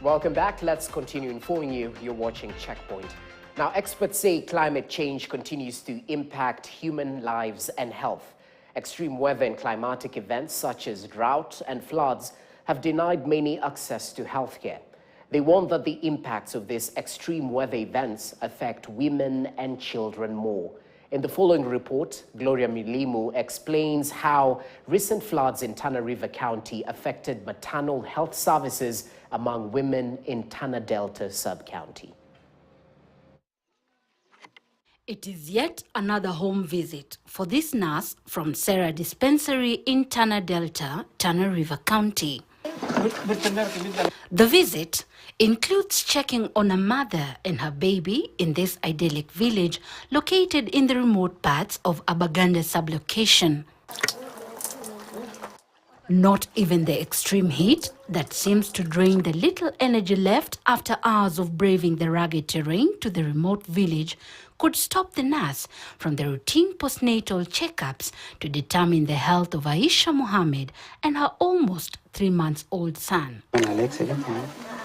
Welcome back. Let's continue informing you. You're watching Checkpoint. Now, experts say climate change continues to impact human lives and health. Extreme weather and climatic events such as drought and floods have denied many access to healthcare. They warn that the impacts of these extreme weather events affect women and children more. In the following report, Gloria Milimu explains how recent floods in Tana River County affected maternal health services among women in Tana Delta sub-county. It is yet another home visit for this nurse from Sarah Dispensary in Tana Delta, Tana River County. The visit includes checking on a mother and her baby in this idyllic village located in the remote parts of Abaganda sublocation. Not even the extreme heat that seems to drain the little energy left after hours of braving the rugged terrain to the remote village could stop the nurse from the routine postnatal checkups to determine the health of Aisha Mohammed and her almost 3-month-old son.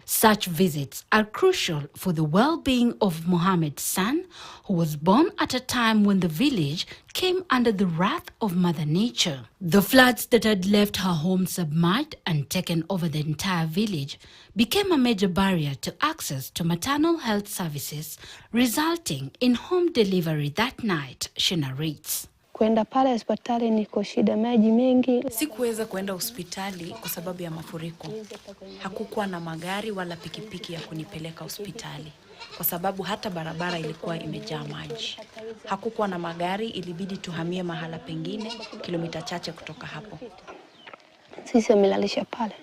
Such visits are crucial for the well-being of Mohammed's son, who was born at a time when the village came under the wrath of Mother Nature. The floods that had left her home submerged and taken over the entire village became a major barrier to access to maternal health services, resulting in home delivery that night, she narrates. Kwenda pale hospitali niko shida maji mengi. Sikuweza kwenda hospitali kwa sababu ya mafuriko. Hakukuwa na magari wala pikipiki ya kunipeleka hospitali kwa sababu hata barabara ilikuwa imejaa maji. Hakukuwa na magari, ilibidi tuhamie mahala pengine kilomita chache kutoka hapo. Sisi wamelalisha pale.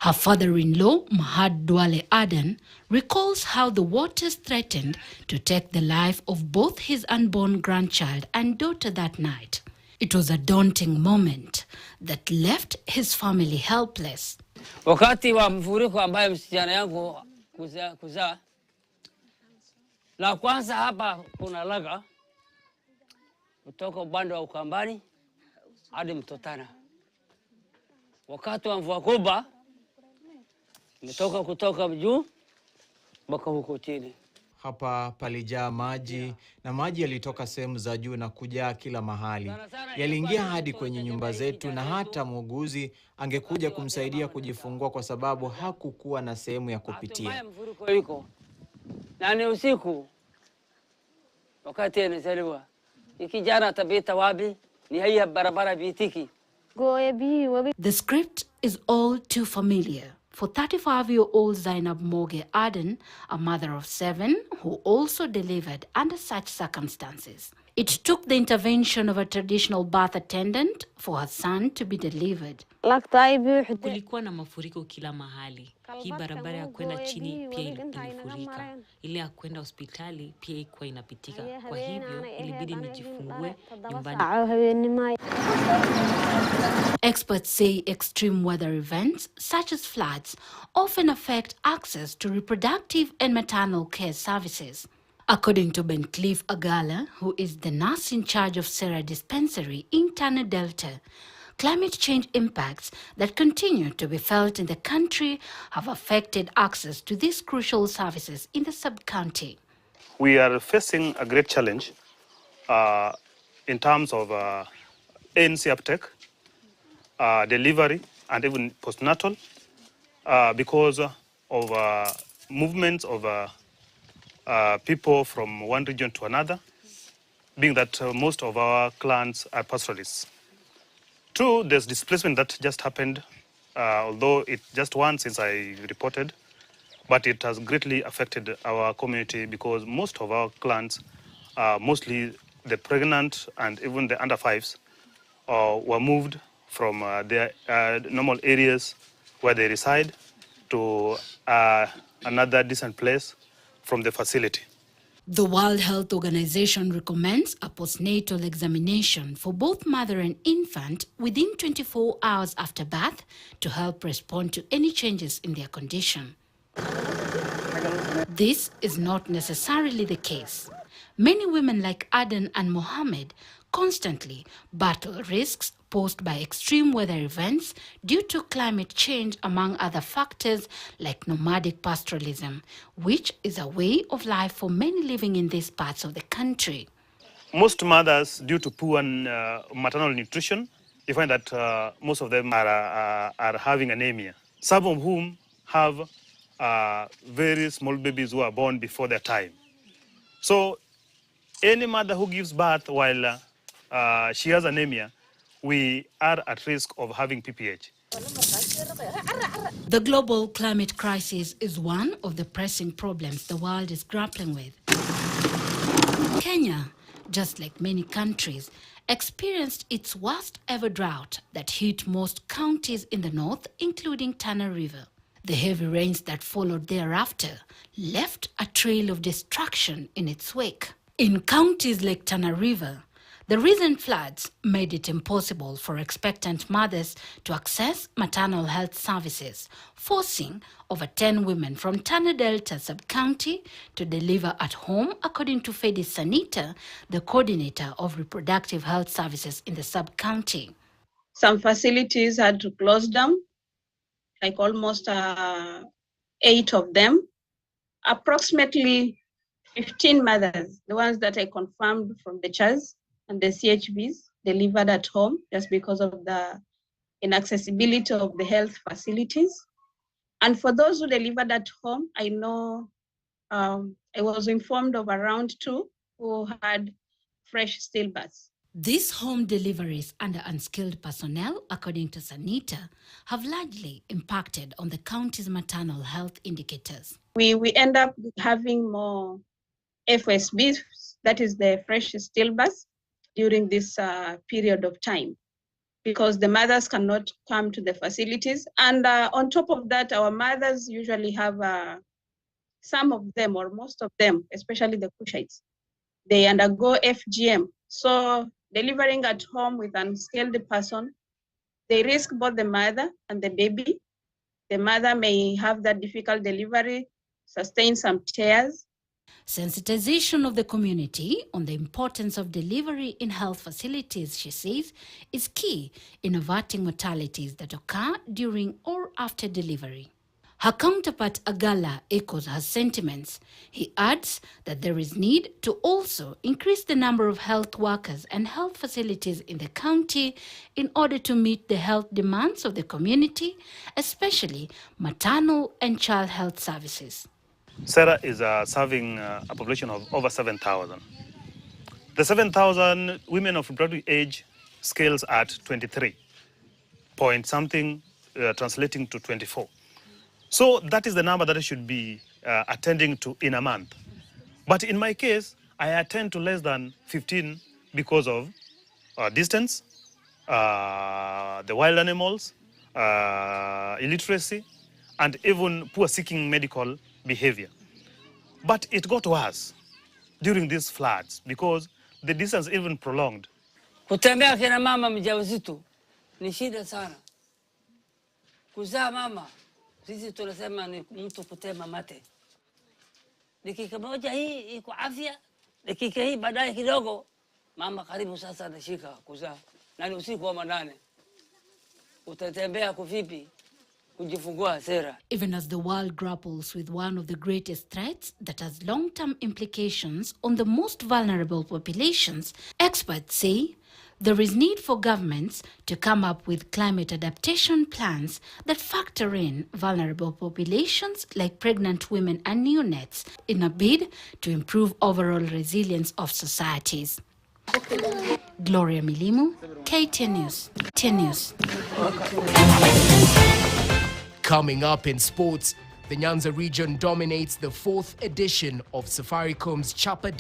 Her father-in-law, Mahad Dwale Aden, recalls how the waters threatened to take the life of both his unborn grandchild and daughter that night. It was a daunting moment that left his family helpless. Wakati wa mfuriko ambaye msichana yangu kuzaa, la kwanza hapa kuna laga kutoka upande wa Ukambani hadi Mtotana. Wakati wa mvua kubwa kutoka juu mpaka huko chini. Hapa palijaa maji na maji yalitoka sehemu za juu na kujaa kila mahali. Yaliingia hadi kwenye nyumba zetu na hata muuguzi angekuja kumsaidia kujifungua kwa sababu hakukuwa na sehemu ya kupitia. Na ni usiku wakati anazaliwa. Ikijana tabita wapi? Ni haya barabara bitiki. The script is all too familiar for 35-year-old Zainab Moge Aden, a mother of 7 who also delivered under such circumstances. It took the intervention of a traditional birth attendant for her son to be delivered. Kulikuwa na mafuriko kila mahali. Hii barabara ya kwenda chini pia ilifurika. Ile ya kwenda hospitali pia ilikuwa inapitika. Kwa hivyo ilibidi nijifungue nyumbani. Experts say extreme weather events such as floods often affect access to reproductive and maternal care services. According to Ben Cliff Agala, who is the nurse in charge of Sarah Dispensary in Tana Delta, climate change impacts that continue to be felt in the country have affected access to these crucial services in the sub-county. We are facing a great challenge in terms of ANC uptake, delivery, and even postnatal because of movements of people from one region to another, being that most of our clans are pastoralists. 2, there's displacement that just happened, although it's just one since I reported, but it has greatly affected our community because most of our clans, mostly the pregnant and even the under 5s, were moved from their normal areas where they reside to another decent place from the facility. The World Health Organization recommends a postnatal examination for both mother and infant within 24 hours after birth to help respond to any changes in their condition. This is not necessarily the case. Many women like Aden and Mohammed constantly battle risks posed by extreme weather events due to climate change, among other factors like nomadic pastoralism, which is a way of life for many living in these parts of the country. Most mothers, due to poor maternal nutrition, you find that most of them are having anemia. Some of whom have very small babies who are born before their time. So any mother who gives birth while she has anemia, we are at risk of having PPH. The global climate crisis is one of the pressing problems the world is grappling with. Kenya, just like many countries, experienced its worst ever drought that hit most counties in the north, including Tana River. The heavy rains that followed thereafter left a trail of destruction in its wake. In counties like Tana River, the recent floods made it impossible for expectant mothers to access maternal health services, forcing over 10 women from Tana Delta sub-county to deliver at home, according to Fedi Sanita, the coordinator of reproductive health services in the sub-county. Some facilities had to close down, like almost 8 of them. Approximately 15 mothers, the ones that I confirmed from the CHAS and the CHBs, delivered at home just because of the inaccessibility of the health facilities. And for those who delivered at home, I know I was informed of around 2 who had fresh stillbirths. These home deliveries under unskilled personnel, according to Sanita, have largely impacted on the county's maternal health indicators. We end up having more FSBs, that is the fresh stillbirths, during this period of time, because the mothers cannot come to the facilities. And on top of that, our mothers usually have, some of them or most of them, especially the Cushites, they undergo FGM. So delivering at home with an unskilled person, they risk both the mother and the baby. The mother may have that difficult delivery, sustain some tears. Sensitization of the community on the importance of delivery in health facilities, she says, is key in averting mortalities that occur during or after delivery. Her counterpart Agala echoes her sentiments. He adds that there is need to also increase the number of health workers and health facilities in the county in order to meet the health demands of the community, especially maternal and child health services. Sarah is serving a population of over 7,000. The 7,000 women of reproductive age scales at 23 point something, translating to 24. So that is the number that I should be attending to in a month. But in my case, I attend to less than 15 because of distance, the wild animals, illiteracy, and even poor seeking medical behavior. But it got worse during these floods because the distance even prolonged. Kutembea kina mama mjamzito ni shida sana. Kuzaa mama, sisi tunasema ni mtu kutema mate. Dakika moja hii iko afya, dakika hii baadaye kidogo mama karibu sasa anashika kuzaa. Na ni usiku wa manane. Utatembea kuvipi? Even as the world grapples with one of the greatest threats that has long-term implications on the most vulnerable populations, experts say there is need for governments to come up with climate adaptation plans that factor in vulnerable populations like pregnant women and neonates in a bid to improve overall resilience of societies. Gloria Milimu, KTN News. KTN News. Coming up in sports, the Nyanza region dominates the 4th edition of Safaricom's Chapa